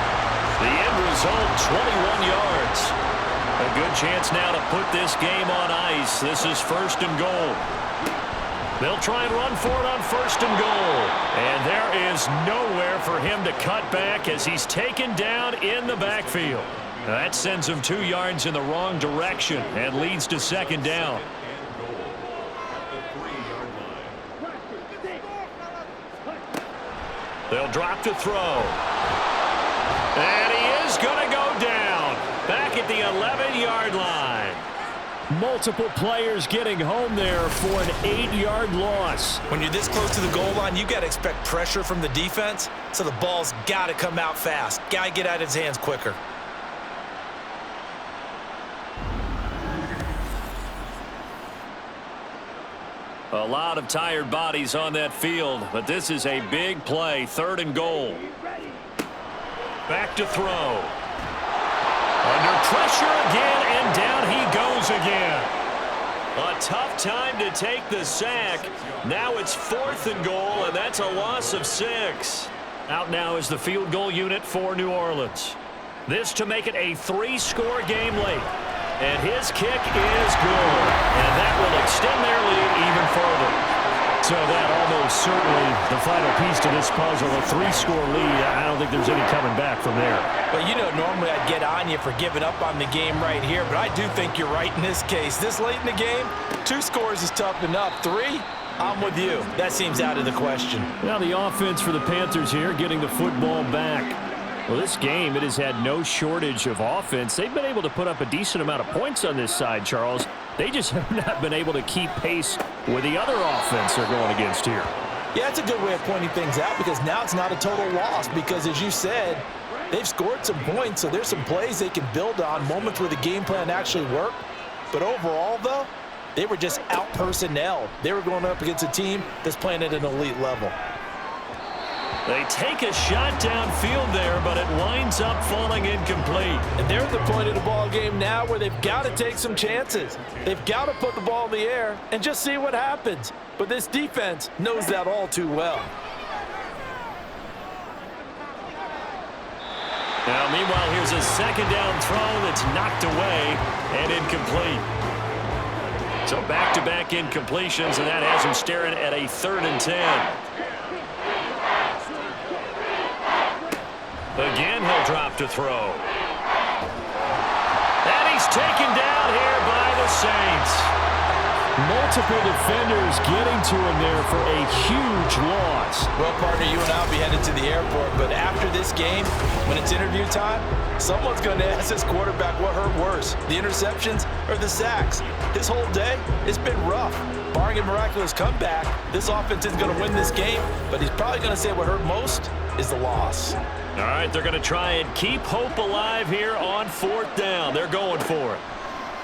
The end result, 21 yards. A good chance now to put this game on ice. This is 1st and goal. They'll try and run for it on 1st and goal. And there is nowhere for him to cut back as he's taken down in the backfield. That sends him 2 yards in the wrong direction and leads to 2nd down. They'll drop to throw. And he is going to go down. at the 11-yard line. Multiple players getting home there for an 8-yard loss. When you're this close to the goal line, you got to expect pressure from the defense, so the ball's got to come out fast. Got to get out of his hands quicker. A lot of tired bodies on that field, but this is a big play, 3rd and goal. Back to throw. Under pressure again, and down he goes again. A tough time to take the sack. Now it's 4th and goal, and that's a loss of 6. Out now is the field goal unit for New Orleans. This to make it a 3-score game late. And his kick is good. And that will extend their lead even further. So that almost certainly the final piece to this puzzle, a 3-score lead. I don't think there's any coming back from there. Well, you know, normally I'd get on you for giving up on the game right here, but I do think you're right in this case. This late in the game, 2 scores is tough enough. 3, I'm with you. That seems out of the question. Now the offense for the Panthers here getting the football back. Well, this game, it has had no shortage of offense. They've been able to put up a decent amount of points on this side, Charles. They just have not been able to keep pace with the other offense they're going against here. Yeah, it's a good way of pointing things out because now it's not a total loss because, as you said, they've scored some points, so there's some plays they can build on, moments where the game plan actually worked. But overall, though, they were just out-personnelled. They were going up against a team that's playing at an elite level. They take a shot downfield there, but it winds up falling incomplete. And they're at the point of the ball game now where they've got to take some chances. They've got to put the ball in the air and just see what happens. But this defense knows that all too well. Now, meanwhile, here's a 2nd down throw that's knocked away and incomplete. So back-to-back incompletions, and that has him staring at a 3rd and 10. Again, he'll drop to throw. And he's taken down here by the Saints. Multiple defenders getting to him there for a huge loss. Well, partner, you and I will be headed to the airport, but after this game, when it's interview time, someone's going to ask this quarterback what hurt worse, the interceptions or the sacks. This whole day, it's been rough. Barring a miraculous comeback, this offense isn't going to win this game, but he's probably going to say what hurt most is the loss. All right, they're going to try and keep hope alive here on 4th down. They're going for it.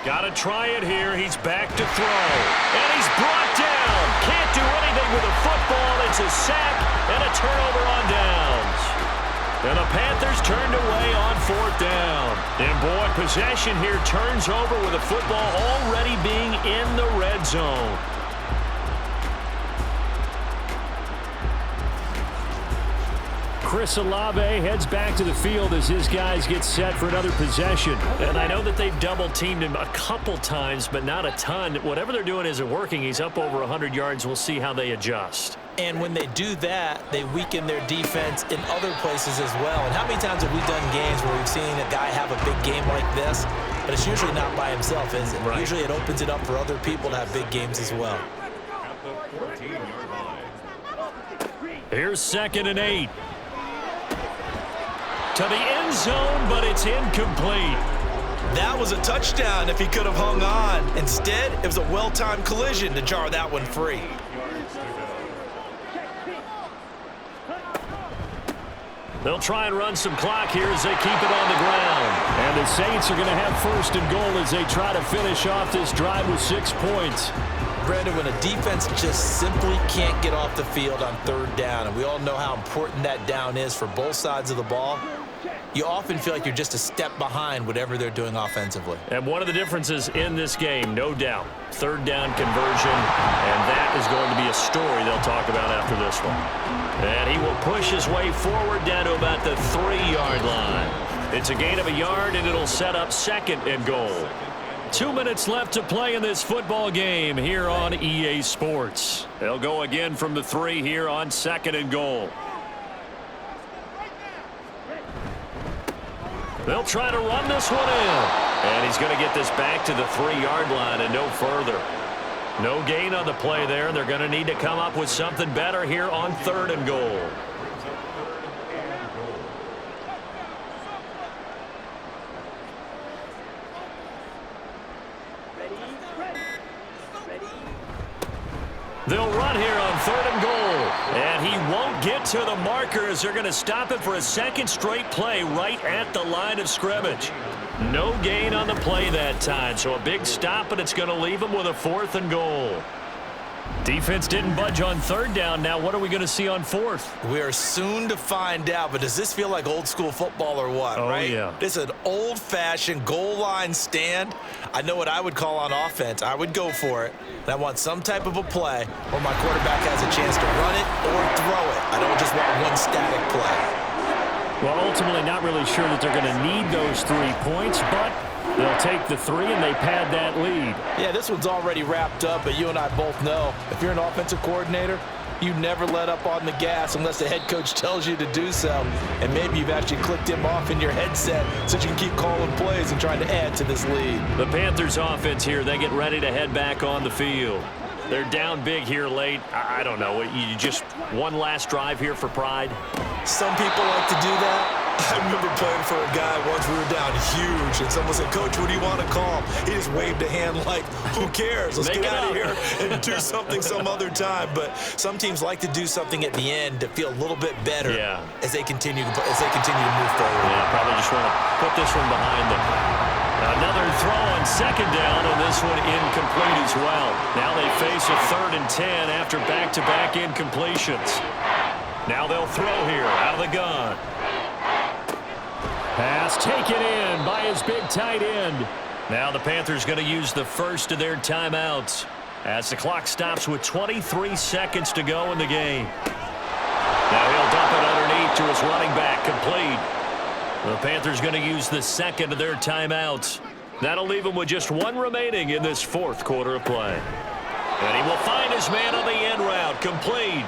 Got to try it here. He's back to throw. And he's brought down. Can't do anything with a football. It's a sack and a turnover on downs. And the Panthers turned away on 4th down. And boy, possession here turns over with the football already being in the red zone. Chris Olave heads back to the field as his guys get set for another possession. And I know that they've double-teamed him a couple times, but not a ton. Whatever they're doing isn't working. He's up over 100 yards. We'll see how they adjust. And when they do that, they weaken their defense in other places as well. And how many times have we done games where we've seen a guy have a big game like this, but it's usually not by himself, is it? Right. Usually it opens it up for other people to have big games as well. At the 14-yard line. Here's 2nd and 8. To the end zone, but it's incomplete. That was a touchdown if he could have hung on. Instead, it was a well-timed collision to jar that one free. They'll try and run some clock here as they keep it on the ground. And the Saints are going to have 1st and goal as they try to finish off this drive with 6 points. Brandon, when a defense just simply can't get off the field on 3rd down, and we all know how important that down is for both sides of the ball, you often feel like you're just a step behind whatever they're doing offensively. And one of the differences in this game, no doubt, 3rd down conversion, and that is going to be a story they'll talk about after this one. And he will push his way forward down to about the 3-yard line. It's a gain of a yard, and it'll set up 2nd and goal. 2 minutes left to play in this football game here on EA Sports. They'll go again from the 3 here on 2nd and goal. They'll try to run this one in. And he's going to get this back to the 3-yard line and no further. No gain on the play there. They're going to need to come up with something better here on 3rd and goal. They'll run here on 3rd and goal. And he won't get to the marker as they're going to stop it for a second straight play right at the line of scrimmage. No gain on the play that time, so a big stop, but it's going to leave them with a 4th and goal. Defense didn't budge on 3rd down. Now what are we going to see on 4th? We are soon to find out, but does this feel like old school football or what, right? Yeah. This is an old-fashioned goal line stand. I know what I would call on offense. I would go for it. And I want some type of a play where my quarterback has a chance to run it or throw it. I don't just want one static play. Well, ultimately not really sure that they're going to need those 3 points, but they'll take the 3 and they pad that lead. Yeah, this one's already wrapped up, but you and I both know if you're an offensive coordinator, you never let up on the gas unless the head coach tells you to do so. And maybe you've actually clicked him off in your headset so you can keep calling plays and trying to add to this lead. The Panthers offense here, they get ready to head back on the field. They're down big here late. I don't know. You just one last drive here for pride? Some people like to do that. I remember playing for a guy once. We were down huge, and someone said, "Coach, what do you want to call?" He just waved a hand like, who cares? Let's get out of here and do something some other time. But some teams like to do something at the end to feel a little bit better as they continue to move forward. Yeah, probably just want to put this one behind them. Another throw on 2nd down, and this one incomplete as well. Now they face a 3rd and 10 after back-to-back incompletions. Now they'll throw here out of the gun. Pass taken in by his big tight end. Now the Panthers going to use the first of their timeouts as the clock stops with 23 seconds to go in the game. Now he'll dump it underneath to his running back, complete. The Panthers going to use the second of their timeouts. That'll leave him with just 1 remaining in this 4th quarter of play. And he will find his man on the end route, complete.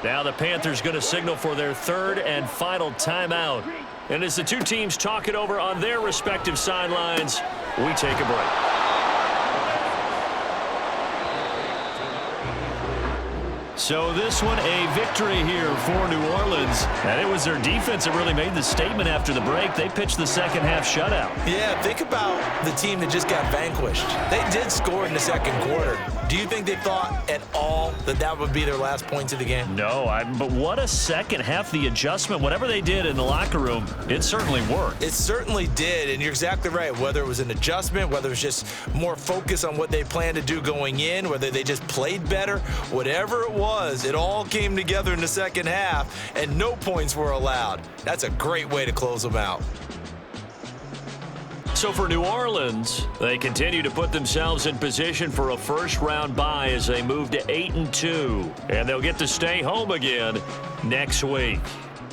Now the Panthers going to signal for their 3rd and final timeout. And as the two teams talk it over on their respective sidelines, we take a break. So this one a victory here for New Orleans. And it was their defense that really made the statement after the break. They pitched the second half shutout. Yeah, think about the team that just got vanquished. They did score in the 2nd quarter. Do you think they thought at all that that would be their last points of the game? No, but what a second half. The adjustment, whatever they did in the locker room, it certainly worked. It certainly did, and you're exactly right. Whether it was an adjustment, whether it was just more focus on what they planned to do going in, whether they just played better, whatever it was, it all came together in the 2nd half, and no points were allowed. That's a great way to close them out. So for New Orleans, they continue to put themselves in position for a first-round bye as they move to 8-2, and they'll get to stay home again next week.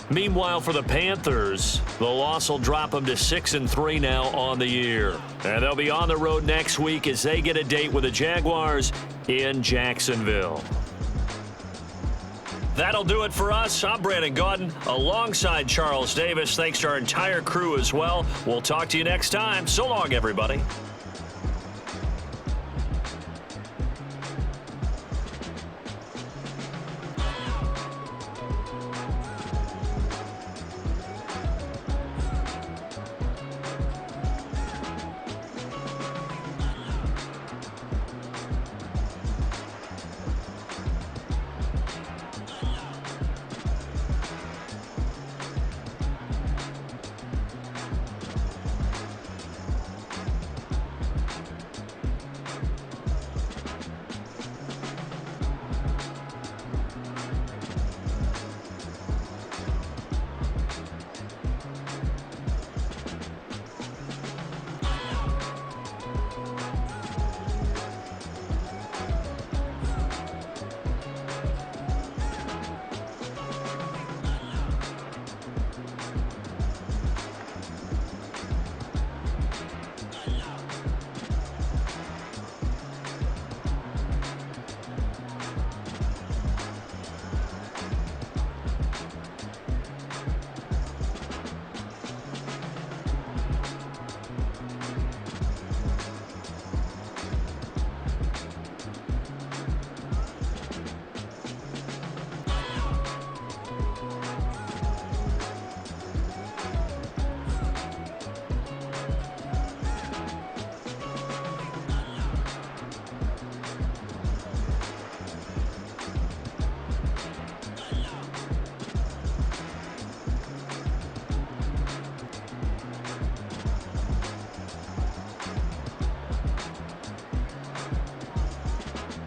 Meanwhile, for the Panthers, the loss will drop them to 6-3 now on the year. And they'll be on the road next week as they get a date with the Jaguars in Jacksonville. That'll do it for us. I'm Brandon Gaudin alongside Charles Davis. Thanks to our entire crew as well. We'll talk to you next time. So long, everybody.